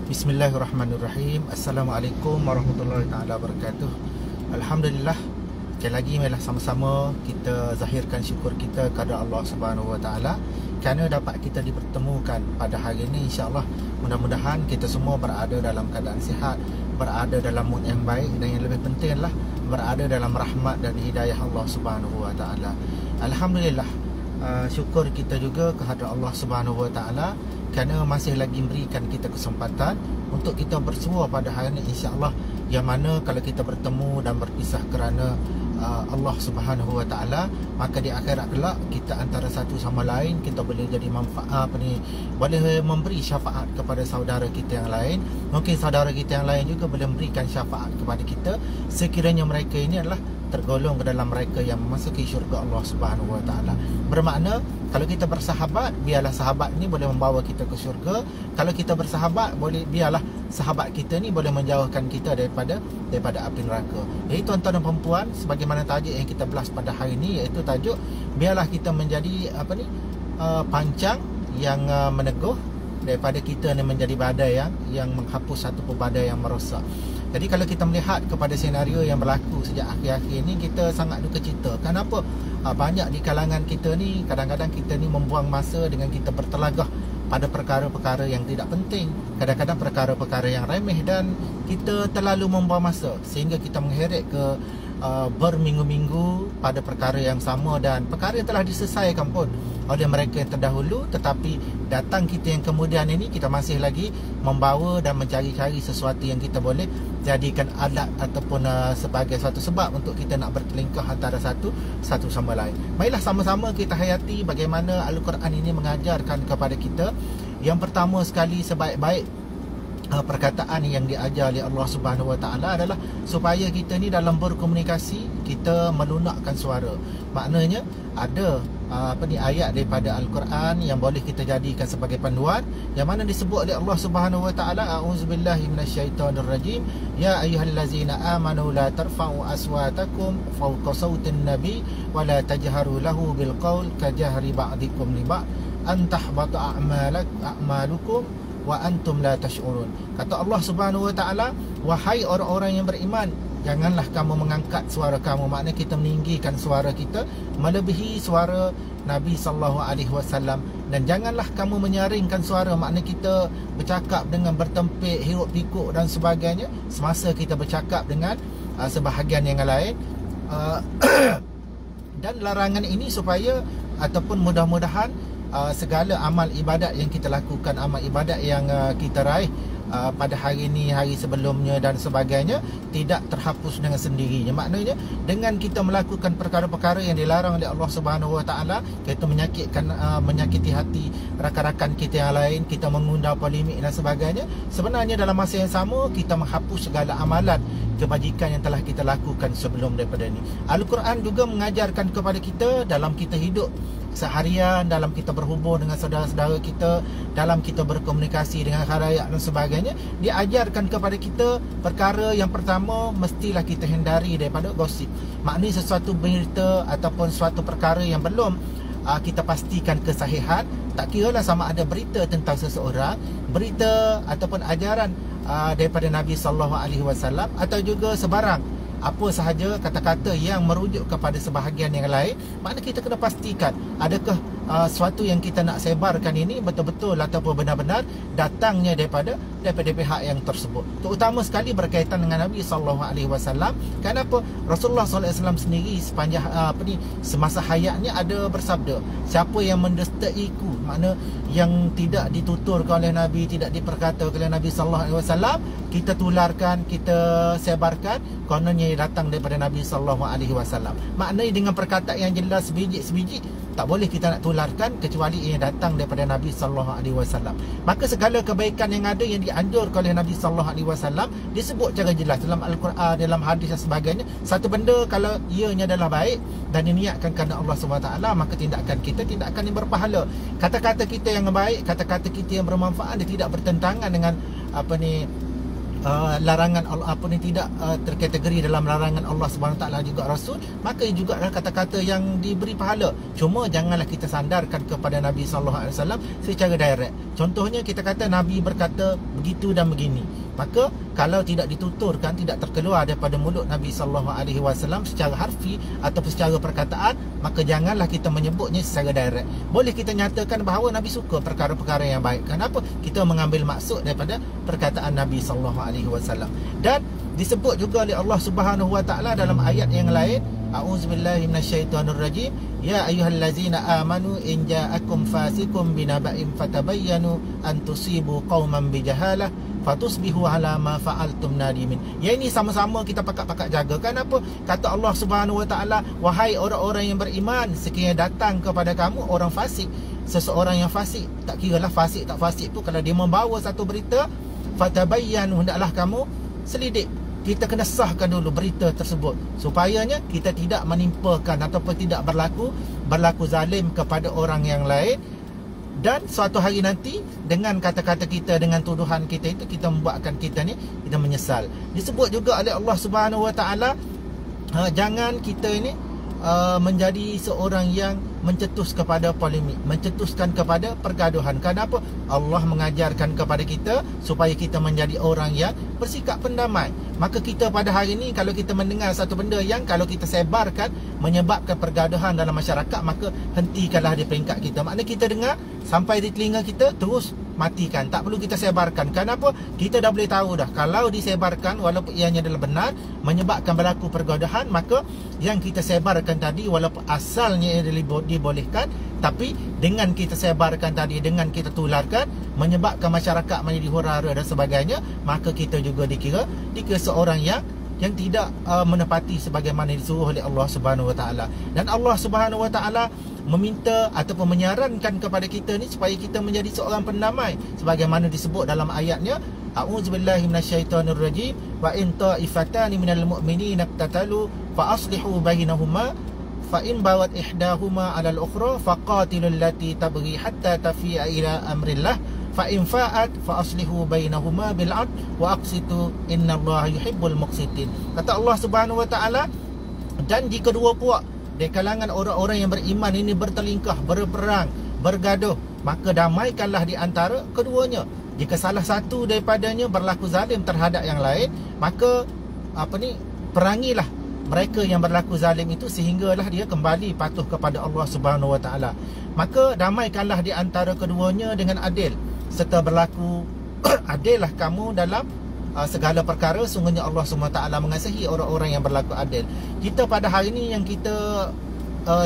Bismillahirrahmanirrahim. Assalamualaikum warahmatullahi taala wabarakatuh. Alhamdulillah, sekali lagi marilah sama-sama kita zahirkan syukur kita kepada Allah Subhanahu wa taala kerana dapat kita dipertemukan pada hari ini. Insya-Allah, mudah-mudahan kita semua berada dalam keadaan sihat, berada dalam mood yang baik, dan yang lebih penting adalah berada dalam rahmat dan hidayah Allah Subhanahu wa taala. Alhamdulillah, syukur kita juga kepada Allah Subhanahu wa taala kerana masih lagi memberikan kita kesempatan untuk kita bersua pada hari ini, insya-Allah, yang mana kalau kita bertemu dan berpisah kerana Allah Subhanahu wa taala, maka di akhirat kelak kita antara satu sama lain kita boleh jadi manfaat boleh memberi syafaat kepada saudara kita yang lain. Mungkin saudara kita yang lain juga boleh memberikan syafaat kepada kita sekiranya mereka ini adalah tergolong ke dalam mereka yang memasuki syurga Allah Subhanahu wa taala. Bermakna kalau kita bersahabat, biarlah sahabat ni boleh membawa kita ke syurga. Kalau kita bersahabat, biarlah sahabat kita ni boleh menjauhkan kita daripada api neraka. Jadi tuan-tuan dan perempuan, sebagaimana tajuk yang kita belas pada hari ini, iaitu tajuk biarlah kita menjadi pancang yang meneguh daripada kita ni menjadi badai yang menghapus satu badai yang merosak. Jadi kalau kita melihat kepada senario yang berlaku sejak akhir-akhir ini, kita sangat duka cita. Kenapa? Banyak di kalangan kita ni, kadang-kadang kita ni membuang masa dengan kita bertelagah pada perkara-perkara yang tidak penting, kadang-kadang perkara-perkara yang remeh, dan kita terlalu membuang masa sehingga kita mengheret ke berminggu-minggu pada perkara yang sama, dan perkara yang telah diselesaikan pun oleh mereka yang terdahulu, tetapi datang kita yang kemudian ini, kita masih lagi membawa dan mencari-cari sesuatu yang kita boleh jadikan alat ataupun sebagai satu sebab untuk kita nak bertelingkah antara satu sama lain. Marilah sama-sama kita hayati bagaimana Al-Quran ini mengajarkan kepada kita. Yang pertama sekali, sebaik-baik perkataan yang diajar oleh Allah Subhanahu wa taala adalah supaya kita ni dalam berkomunikasi kita melunakkan suara. Maknanya ada ayat daripada Al-Quran yang boleh kita jadikan sebagai panduan, yang mana disebut oleh Allah Subhanahu wa taala, a'udzubillahi minasyaitonirrajim, ya ayyuhallazina amanu la tarfa'u aswatakum fawqa sautin nabi wa la tajharu lahu bil qaul kajahri ba'dikum li ba'd an tahbata a'malukum wa antum la tash'urun. Kata Allah Subhanahu wa taala, wahai orang-orang yang beriman, janganlah kamu mengangkat suara kamu. Maknanya kita meninggikan suara kita melebihi suara Nabi sallallahu alaihi wasallam, dan janganlah kamu menyaringkan suara. Maknanya kita bercakap dengan bertempik, hiruk pikuk dan sebagainya semasa kita bercakap dengan sebahagian yang lain. Dan larangan ini supaya ataupun mudah-mudahan segala amal ibadat yang kita lakukan, amal ibadat yang kita raih pada hari ini, hari sebelumnya dan sebagainya, tidak terhapus dengan sendirinya. Maknanya dengan kita melakukan perkara-perkara yang dilarang oleh Allah Subhanahu wa taala, kita menyakiti hati rakan-rakan kita yang lain, kita mengundang polemik dan sebagainya, sebenarnya dalam masa yang sama kita menghapus segala amalan kebajikan yang telah kita lakukan sebelum daripada ini. Al-Quran juga mengajarkan kepada kita dalam kita hidup seharian, dalam kita berhubung dengan saudara-saudara kita, dalam kita berkomunikasi dengan khalayak dan sebagainya, diajarkan kepada kita perkara yang pertama, mestilah kita hindari daripada gosip. Maknanya sesuatu berita ataupun suatu perkara yang belum kita pastikan kesahihan, tak kiralah sama ada berita tentang seseorang, berita ataupun ajaran daripada Nabi sallallahu alaihi wasallam, atau juga sebarang apa sahaja kata-kata yang merujuk kepada sebahagian yang lain, maknanya kita kena pastikan adakah sesuatu yang kita nak sebarkan ini betul-betul ataupun benar-benar datangnya daripada pihak yang tersebut. Terutama sekali berkaitan dengan Nabi sallallahu alaihi wasallam. Kenapa? Rasulullah sallallahu alaihi wasallam sendiri sepanjang semasa hayatnya ada bersabda, siapa yang mendustaiku, makna yang tidak dituturkan oleh Nabi, tidak diperkatakan oleh Nabi sallallahu alaihi wasallam, kita tularkan, kita sebarkan, kononnya datang daripada Nabi sallallahu alaihi wasallam. Maknanya dengan perkataan yang jelas sebiji-sebiji, tak boleh kita nak tularkan kecuali ia datang daripada Nabi sallallahu alaihi wasallam. Maka segala kebaikan yang ada yang dianjurkan oleh Nabi sallallahu alaihi wasallam disebut secara jelas dalam Al-Quran, dalam hadis dan sebagainya. Satu benda kalau ianya adalah baik dan diniatkan kerana Allah SWT, maka tindakan kita tindakan yang berpahala. Kata-kata kita yang baik, kata-kata kita yang bermanfaat, dia tidak bertentangan dengan larangan Allah, apa ni, tidak terkategori dalam larangan Allah Subhanahu Taala juga Rasul, maka juga adalah kata-kata yang diberi pahala. Cuma janganlah kita sandarkan kepada Nabi sallallahu alaihi wasallam secara direct. Contohnya kita kata Nabi berkata begitu dan begini, maka kalau tidak dituturkan, tidak terkeluar daripada mulut Nabi sallallahu alaihi wasallam secara harfi ataupun secara perkataan, maka janganlah kita menyebutnya secara direct. Boleh kita nyatakan bahawa Nabi suka perkara-perkara yang baik. Kenapa? Kita mengambil maksud daripada perkataan Nabi sallallahu alaihi wasallam. Dan disebut juga oleh Allah Subhanahu wa taala dalam ayat yang lain, a'udzubillahi minasyaitonirrajim, ya ayyuhallazina amanu in ja'akum fasiqun binaba'in fatabayyanu an tusibu qauman bijahalah fatusbihu ala ma fa'altum nadimin. Ya, ini sama-sama kita pakat-pakat jaga. Kenapa? Kata Allah Subhanahu wa taala, wahai orang-orang yang beriman, sekiranya datang kepada kamu orang fasik, seseorang yang fasik, tak kiralah fasik tak fasik pun, kalau dia membawa satu berita, fatabayyanu, hendaklah kamu selidik. Kita kena sahkan dulu berita tersebut, supayanya kita tidak menimpakan ataupun tidak berlaku zalim kepada orang yang lain. Dan suatu hari nanti dengan kata-kata kita, dengan tuduhan kita itu, kita membuatkan kita menyesal. Disebut juga oleh Allah Subhanahu wa taala, jangan kita ini menjadi seorang yang mencetus kepada polemik, mencetuskan kepada pergaduhan. Kenapa? Allah mengajarkan kepada kita supaya kita menjadi orang yang bersikap pendamai. Maka kita pada hari ini, kalau kita mendengar satu benda yang kalau kita sebarkan menyebabkan pergaduhan dalam masyarakat, maka hentikanlah di peringkat kita. Maknanya kita dengar sampai di telinga kita, terus matikan, tak perlu kita sebarkan. Kenapa? Kita dah boleh tahu dah, kalau disebarkan walaupun ianya adalah benar, menyebabkan berlaku pergaduhan, maka yang kita sebarkan tadi walaupun asalnya dibolehkan, tapi dengan kita sebarkan tadi, dengan kita tularkan, menyebabkan masyarakat menjadi hura-hara dan sebagainya, maka kita juga dikira seorang yang tidak menepati sebagaimana disuruh oleh Allah Subhanahu wa taala. Dan Allah Subhanahu wa taala meminta ataupun menyarankan kepada kita ni supaya kita menjadi seorang pendamai, sebagaimana disebut dalam ayatnya, a'udzubillahi minasyaitonirrajim, wa in ta'ifatani minal mu'minina iqtatalu fa aslihu bainahuma fa in bawat ihdahuma 'alal ukhra faqatilul lati tabghi hatta tafi'a ila amrillah fa in fa'at fa aslihu bainahuma bil 'adl wa aqsitu innallaha yuhibbul muqsitin. Kata Allah Subhanahu wa taala, dan jika dua puak di kalangan orang-orang yang beriman ini bertelingkah, berperang, bergaduh, maka damaikanlah di antara keduanya. Jika salah satu daripadanya berlaku zalim terhadap yang lain, maka perangilah mereka yang berlaku zalim itu sehinggalah dia kembali patuh kepada Allah Subhanahu wa taala. Maka damaikanlah di antara keduanya dengan adil, serta berlaku adillah kamu dalam segala perkara. Sungguhnya Allah SWT mengasihi orang-orang yang berlaku adil. Kita pada hari ini yang kita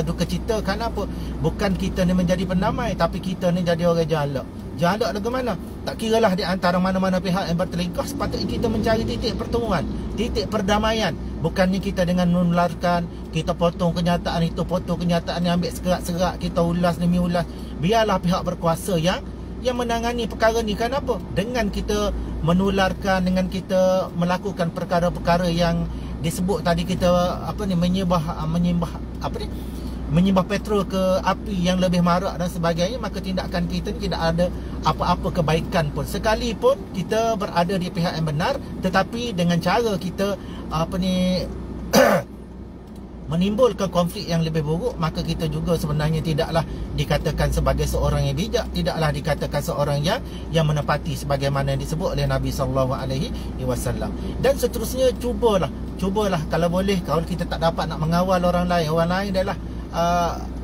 duka cita, kenapa? Bukan kita ni menjadi pendamai, tapi kita ni jadi orang jalak. Jalak lagu mana? Tak kiralah di antara mana-mana pihak yang bertelingkah, sepatutnya kita mencari titik pertemuan, titik perdamaian. Bukannya kita dengan menularkan, kita potong kenyataan itu, potong kenyataan yang ambil segerak-segerak, kita ulas demi ulas. Biarlah pihak berkuasa yang menangani perkara ni. Kenapa? Dengan kita menularkan, dengan kita melakukan perkara-perkara yang disebut tadi, kita menyembah petrol ke api yang lebih marak dan sebagainya, maka tindakan kita ni tidak ada apa-apa kebaikan pun. Sekalipun kita berada di pihak yang benar, tetapi dengan cara kita menimbulkan konflik yang lebih buruk, maka kita juga sebenarnya tidaklah dikatakan sebagai seorang yang bijak, tidaklah dikatakan seorang yang menepati sebagaimana yang disebut oleh Nabi sallallahu alaihi wasallam. Dan seterusnya, cubalah kalau boleh, kalau kita tak dapat nak mengawal orang lain adalah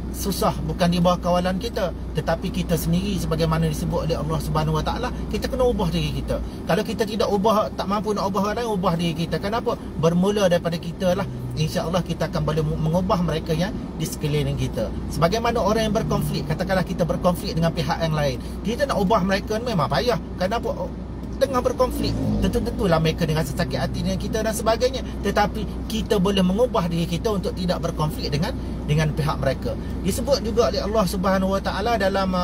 susah, bukan di bawah kawalan kita, tetapi kita sendiri sebagaimana disebut oleh Allah Subhanahu wa taala, kita kena ubah diri kita. Kalau kita tidak ubah, tak mampu nak ubah orang, ubah diri kita. Kenapa? Bermula daripada kita lah, insya-Allah kita akan boleh mengubah mereka yang di sekeliling kita. Sebagaimana orang yang berkonflik, katakanlah kita berkonflik dengan pihak yang lain, kita nak ubah mereka memang payah. Kenapa? Tengah berkonflik, tentu-tentulah mereka dengan sakit hati dengan kita dan sebagainya, tetapi kita boleh mengubah diri kita untuk tidak berkonflik dengan pihak mereka. Disebut juga oleh Allah Subhanahu wa taala dalam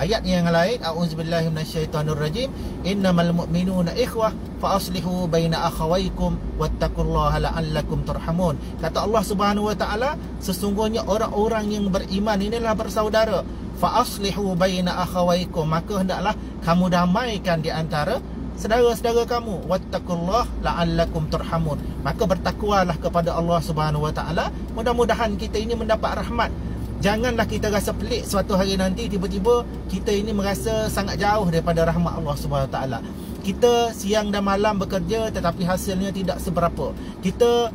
ayat yang lain, a'udzubillahi minasyaitonirrajim, innamal mu'minuna ikhwah fa aslihu baina akhawaykum wattaqullaha la'allakum turhamun. Kata Allah Subhanahu wa taala, sesungguhnya orang-orang yang beriman inilah bersaudara. Fa aslihu baina akhawaykum, maka hendaklah kamu damaikan di antara saudara-saudara kamu. Wattaqullah la'allakum turhamun. Maka bertakwalah kepada Allah Subhanahu Wa Taala. Mudah-mudahan kita ini mendapat rahmat. Janganlah kita rasa pelik suatu hari nanti tiba-tiba kita ini merasa sangat jauh daripada rahmat Allah Subhanahu Wa Taala. Kita siang dan malam bekerja tetapi hasilnya tidak seberapa. Kita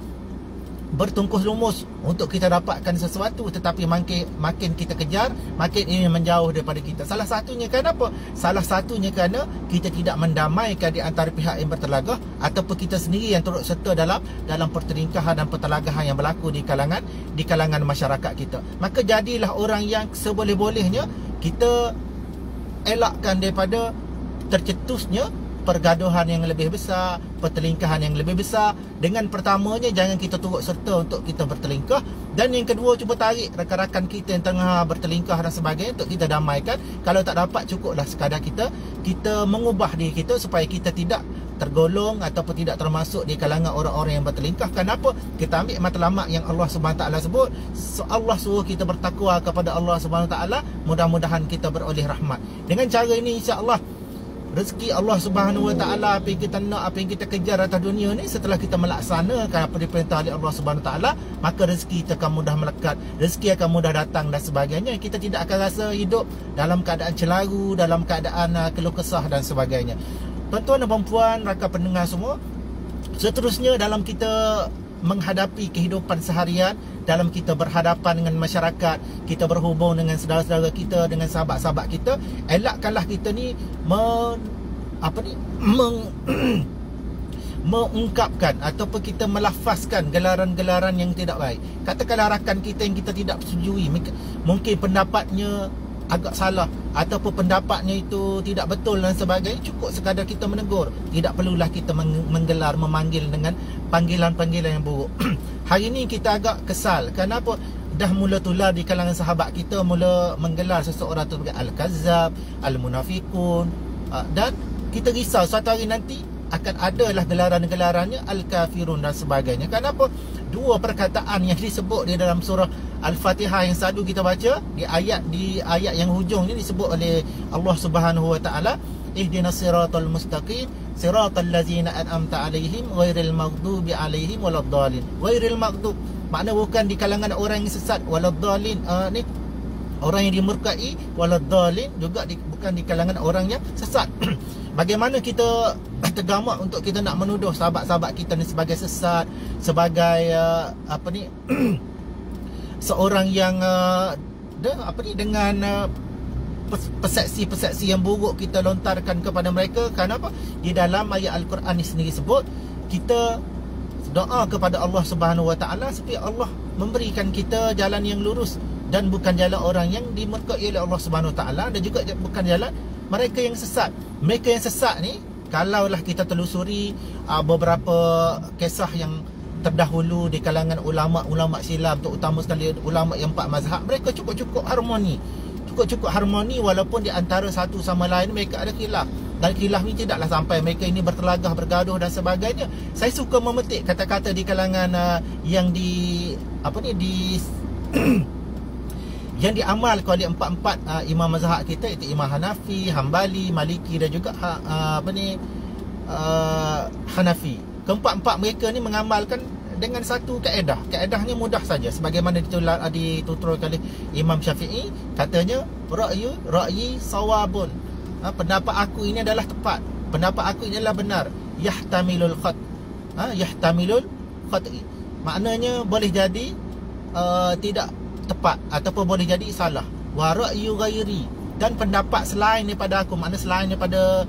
bertungkus lumus untuk kita dapatkan sesuatu, tetapi makin kita kejar, makin ini menjauh daripada kita. Salah satunya kenapa? Salah satunya kerana kita tidak mendamaikan di antara pihak yang bertelagah, ataupun kita sendiri yang turut serta dalam pertelingkahan dan pertelagahan yang berlaku di kalangan masyarakat kita. Maka jadilah orang yang seboleh-bolehnya kita elakkan daripada tercetusnya pergaduhan yang lebih besar, pertelingkahan yang lebih besar. Dengan pertamanya, jangan kita turut serta untuk kita bertelingkah. Dan yang kedua, cuba tarik rakan-rakan kita yang tengah bertelingkah dan sebagainya untuk kita damaikan. Kalau tak dapat, cukuplah sekadar kita mengubah diri kita supaya kita tidak tergolong ataupun tidak termasuk di kalangan orang-orang yang bertelingkah. Kenapa? Kita ambil matlamat yang Allah Subhanahu Taala sebut. Allah suruh kita bertakwa kepada Allah Subhanahu Taala. Mudah-mudahan kita beroleh rahmat. Dengan cara ini, insya-Allah, rezeki Allah Subhanahu Wa Taala, apa yang kita nak, apa yang kita kejar atas dunia ni, setelah kita melaksanakan apa diperintah oleh Allah Subhanahu Wa Taala, maka rezeki kita akan mudah melekat, rezeki akan mudah datang dan sebagainya. Kita tidak akan rasa hidup dalam keadaan celaru, dalam keadaan keluh kesah dan sebagainya. Tuan-tuan dan puan-puan, rakan pendengar semua, seterusnya dalam kita menghadapi kehidupan seharian, dalam kita berhadapan dengan masyarakat, kita berhubung dengan saudara-saudara kita, dengan sahabat-sahabat kita, elakkanlah kita ni mengungkapkan ataupun kita melafazkan gelaran-gelaran yang tidak baik. Katakanlah rakan kita yang kita tidak setujui, mungkin pendapatnya agak salah ataupun pendapatnya itu tidak betul dan sebagainya, cukup sekadar kita menegur. Tidak perlulah kita memanggil dengan panggilan-panggilan yang buruk. Hari ini kita agak kesal. Kenapa? Dah mula tular di kalangan sahabat kita, mula menggelar seseorang itu sebagai Al-Kazzab, Al-Munafikun, dan kita risau suatu hari nanti akan adalah gelaran-gelarannya Al-Kafirun dan sebagainya. Kenapa? Dua perkataan yang disebut di dalam surah Al-Fatihah yang selalu kita baca, di ayat yang hujung ni disebut oleh Allah Subhanahu Wa Taala, ihdinas siratal mustaqim siratal ladzina an'amta alaihim ghairil maghdubi alaihim waladdallin. Ghairil maghdub makna bukan di kalangan orang yang sesat, waladdallin ni orang yang dimurkai, waladdallin juga bukan di kalangan orang yang sesat. Bagaimana kita tergamak untuk kita nak menuduh sahabat-sahabat kita ni sebagai sesat, sebagai seorang yang dengan persepsi-persepsi yang buruk kita lontarkan kepada mereka. Kenapa? Di dalam ayat Al-Quran ni sendiri sebut, kita doa kepada Allah Subhanahu Wa Taala supaya Allah memberikan kita jalan yang lurus dan bukan jalan orang yang dimurkai oleh Allah Subhanahu Wa Taala, dan juga bukan jalan mereka yang sesat. Mereka yang sesat ni, kalaulah kita telusuri beberapa kisah yang terdahulu di kalangan ulama-ulama silam, terutama sekali ulama yang 4 mazhab, mereka cukup-cukup harmoni. Cukup-cukup harmoni walaupun di antara satu sama lain mereka ada khilaf. Dan khilaf ni tidaklah sampai mereka ini bertelagah, bergaduh dan sebagainya. Saya suka memetik kata-kata di kalangan yang yang diamalkan oleh empat imam mazhab kita, iaitu Imam Hanafi, Hambali, Maliki dan juga Hanafi. Keempat-empat mereka ni mengamalkan dengan satu kaedah. Kaedahnya mudah saja, sebagaimana dituturkan oleh Imam Syafi'i. Katanya, ra'yi sawabun, pendapat aku ini adalah tepat, pendapat aku ini adalah benar. Yahtamilul khati, maknanya boleh jadi tidak tepat ataupun boleh jadi salah. Wa ra'yu ghairi, dan pendapat selain daripada aku, makna selain daripada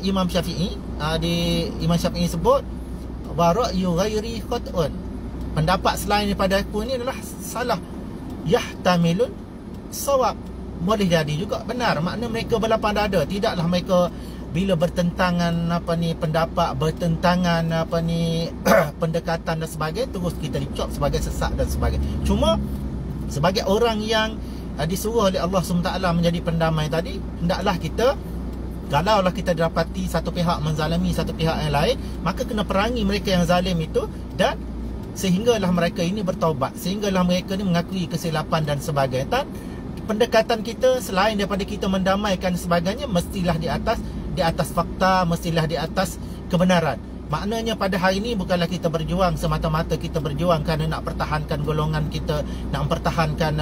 Imam Syafi'i, di Imam Syafi'i sebut wa ra'yu ghairi khat'un, pendapat selain daripada aku ni adalah salah. Yahtamilul sawab, boleh jadi juga benar. Makna mereka berlapang dada, tidaklah mereka bila bertentangan pendapat, bertentangan pendekatan dan sebagainya, terus kita dicop sebagai sesat dan sebagainya. Cuma sebagai orang yang disuruh oleh Allah SWT menjadi pendamai tadi, hendaklah kita, kalaulah kita dapati satu pihak menzalimi satu pihak yang lain, maka kena perangi mereka yang zalim itu, dan sehinggalah mereka ini bertaubat, sehinggalah mereka ini mengakui kesilapan dan sebagainya. Dan pendekatan kita selain daripada kita mendamaikan sebagainya, mestilah di atas di atas fakta, mestilah di atas kebenaran. Maknanya pada hari ini bukanlah kita berjuang semata-mata kita berjuang kerana nak pertahankan golongan kita, nak pertahankan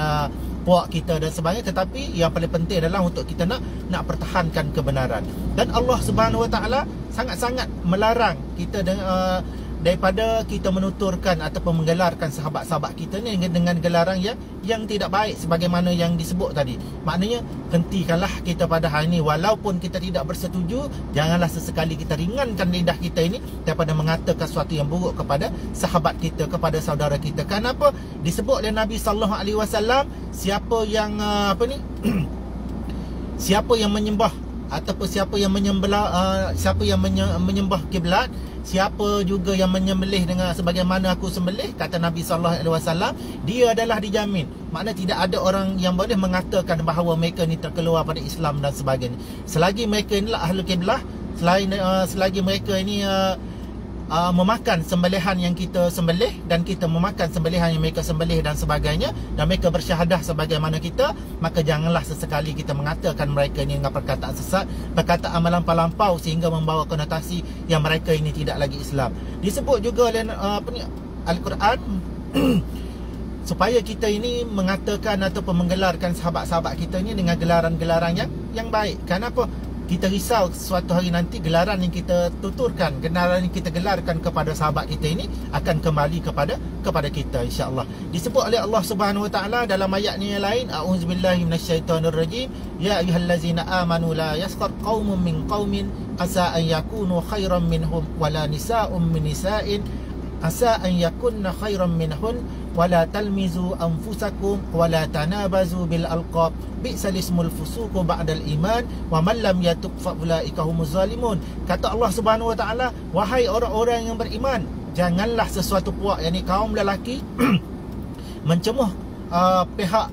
puak kita dan sebagainya, tetapi yang paling penting adalah untuk kita nak pertahankan kebenaran. Dan Allah Subhanahu Wa Taala sangat-sangat melarang kita daripada kita menuturkan ataupun menggelarkan sahabat-sahabat kita ni dengan gelaran yang tidak baik sebagaimana yang disebut tadi. Maknanya hentikanlah kita pada hari ini, walaupun kita tidak bersetuju, janganlah sesekali kita ringankan lidah kita ini daripada mengatakan sesuatu yang buruk kepada sahabat kita, kepada saudara kita. Kenapa? Disebut oleh Nabi sallallahu alaihi wasallam, siapa yang siapa yang menyembah ataupun siapa yang menyembah kiblat, siapa juga yang menyembelih dengan sebagaimana aku sembelih, kata Nabi sallallahu alaihi wasallam, dia adalah dijamin. Maknanya tidak ada orang yang boleh mengatakan bahawa mereka ni terkeluar pada Islam dan sebagainya. Selagi mereka inilah ahli kiblah, selagi mereka ini memakan sembelihan yang kita sembelih dan kita memakan sembelihan yang mereka sembelih dan sebagainya, dan mereka bersyahadah sebagaimana kita, maka janganlah sesekali kita mengatakan mereka ini dengan perkataan sesat, perkataan melampau-lampau sehingga membawa konotasi yang mereka ini tidak lagi Islam. Disebut juga oleh Al-Quran supaya kita ini mengatakan ataupun menggelarkan sahabat-sahabat kita ini dengan gelaran-gelaran yang baik. Kenapa? Kita risau suatu hari nanti gelaran yang kita tuturkan, gelaran yang kita gelarkan kepada sahabat kita ini akan kembali kepada kita, insya-Allah. Disebut oleh Allah Subhanahu Wa Taala dalam ayatnya yang lain, a'udzubillahi minasyaitonirrajim, ya ayyuhallazina amanu la yaskhar qaumun min qaumin asa an yakunu khairan minhum wala nisa'un min nisa'in asa an yakunna khairan minhun wala talmizu anfusakum wala tanabazu bil alqab bi'sal ismul fusuqu ba'dal iman wa man lam yatub fa ulaika humuz zalimun. Kata Allah Subhanahu Wa Taala, wahai orang-orang yang beriman, janganlah sesuatu puak, yakni kaum lelaki mencemuh pihak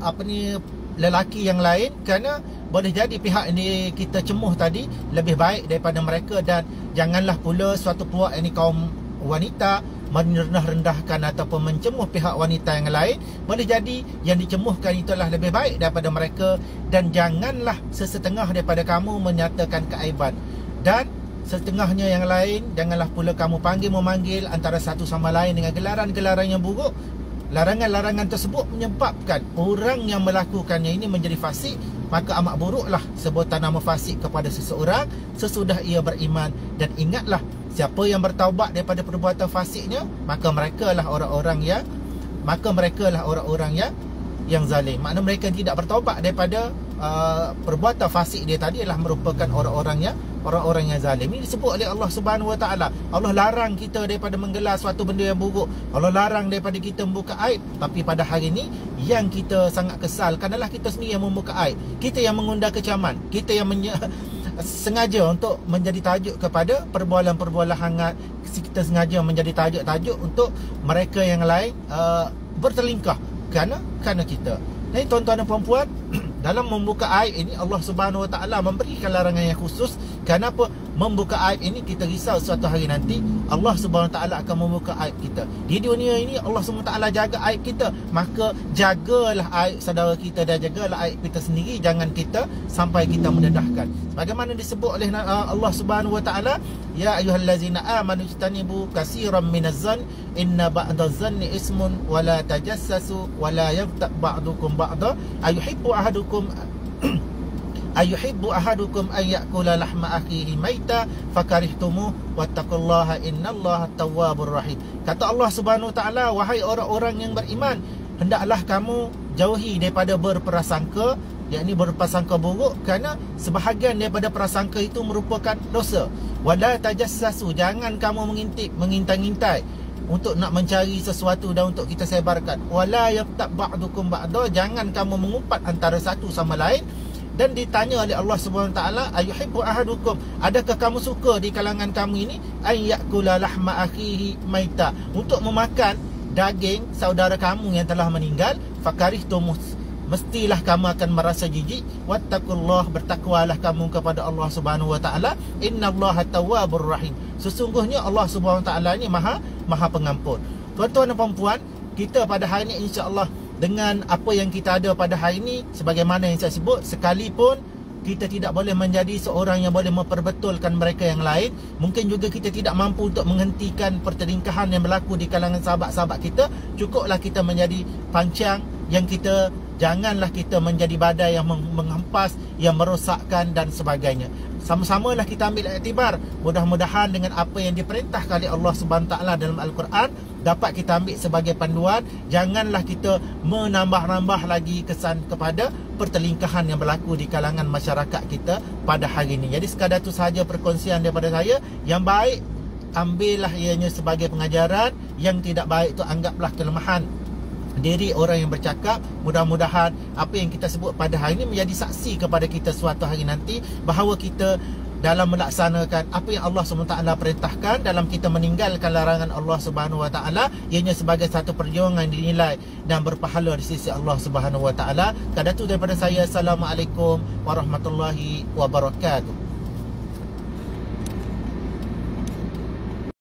lelaki yang lain, kerana boleh jadi pihak ini kita cemuh tadi lebih baik daripada mereka. Dan janganlah pula suatu puak, yakni kaum wanita, merendah-rendahkan ataupun mencemuh pihak wanita yang lain. Boleh jadi yang dicemuhkan itulah lebih baik daripada mereka. Dan janganlah sesetengah daripada kamu menyatakan keaiban, dan setengahnya yang lain janganlah pula kamu memanggil antara satu sama lain dengan gelaran-gelaran yang buruk. Larangan-larangan tersebut menyebabkan orang yang melakukannya ini menjadi fasik, maka amat buruklah sebutan nama fasik kepada seseorang sesudah ia beriman. Dan ingatlah, siapa yang bertaubat daripada perbuatan fasiknya, maka mereka lah orang-orang yang zalim. Makna mereka yang tidak bertaubat daripada perbuatan fasik dia tadi adalah merupakan orang-orang yang zalim. Ini disebut oleh Allah Subhanahu Wa Taala. Allah larang kita daripada menggelar suatu benda yang buruk. Allah larang daripada kita membuka aib. Tapi pada hari ini yang kita sangat kesalkan adalah kita sendiri yang membuka aib. Kita yang mengundang kecaman. Kita yang sengaja untuk menjadi tajuk kepada perbualan-perbualan hangat. Kita sengaja menjadi tajuk-tajuk untuk mereka yang lain berterlingkah kerana kita. Jadi tuan-tuan dan puan-puan, dalam membuka aib ini Allah Subhanahu Wa Taala memberikan larangan yang khusus. Kenapa? Membuka aib ini kita risau suatu hari nanti Allah Subhanahu Wa Taala akan membuka aib kita. Di dunia ini Allah Subhanahu Wa Taala jaga aib kita, maka jagalah aib saudara kita dan jagalah aib kita sendiri, jangan kita sampai kita mendedahkan. Sebagaimana disebut oleh Allah Subhanahu Wa Taala, ya ayyuhallazina amanu ijtanibu katsiran minaz-zann inna ba'daz-zanni ismun wa la tajassasu wa la yaghtab ba'dukum ba'da ayuhibbu ahadukum an ya'kula lahma akhihi maita fakarihtumu wattaqullaha innallaha tawwabur rahim. Kata Allah Subhanahu Wa Taala, wahai orang-orang yang beriman, hendaklah kamu jauhi daripada berprasangka, yakni berprasangka buruk, kerana sebahagian daripada prasangka itu merupakan dosa. Wala tajassasu, jangan kamu mengintip, mengintai-ngintai untuk nak mencari sesuatu dan untuk kita sebarkan. Wala yaqtab ba'dukum ba'da, jangan kamu mengumpat antara satu sama lain. Dan ditanya oleh Allah Subhanahu Wa Taala, ayuhibbu ahadukum, adakah kamu suka di kalangan kamu ini ay yakula lahma akhihi maita, untuk memakan daging saudara kamu yang telah meninggal, fakarihtum, mestilah kamu akan merasa jijik. Wattaqullah, bertakwalah kamu kepada Allah Subhanahu Wa Taala, innallaha tawwabur rahim, sesungguhnya Allah Subhanahu Wa Taala ini maha pengampun. Tuan-tuan dan puan-puan, kita pada hari ini insya-Allah dengan apa yang kita ada pada hari ini, sebagaimana yang saya sebut, sekalipun kita tidak boleh menjadi seorang yang boleh memperbetulkan mereka yang lain. Mungkin juga kita tidak mampu untuk menghentikan pertelingkahan yang berlaku di kalangan sahabat-sahabat kita. Cukuplah kita menjadi pancang yang kita, janganlah kita menjadi badai yang menghempas, yang merosakkan dan sebagainya. Sama-samalah kita ambil iktibar. Mudah-mudahan dengan apa yang diperintahkan oleh Allah Subhanahu Taala dalam Al-Quran dapat kita ambil sebagai panduan. Janganlah kita menambah-nambah lagi kesan kepada pertelingkahan yang berlaku di kalangan masyarakat kita pada hari ini. Jadi sekadar itu sahaja perkongsian daripada saya. Yang baik ambillah ianya sebagai pengajaran, yang tidak baik itu anggaplah kelemahan diri orang yang bercakap. Mudah-mudahan apa yang kita sebut pada hari ini menjadi saksi kepada kita suatu hari nanti bahawa kita dalam melaksanakan apa yang Allah SWT perintahkan, dalam kita meninggalkan larangan Allah SWT, ianya sebagai satu perjuangan dinilai dan berpahala di sisi Allah SWT. Kadar itu daripada saya. Assalamualaikum warahmatullahi wabarakatuh.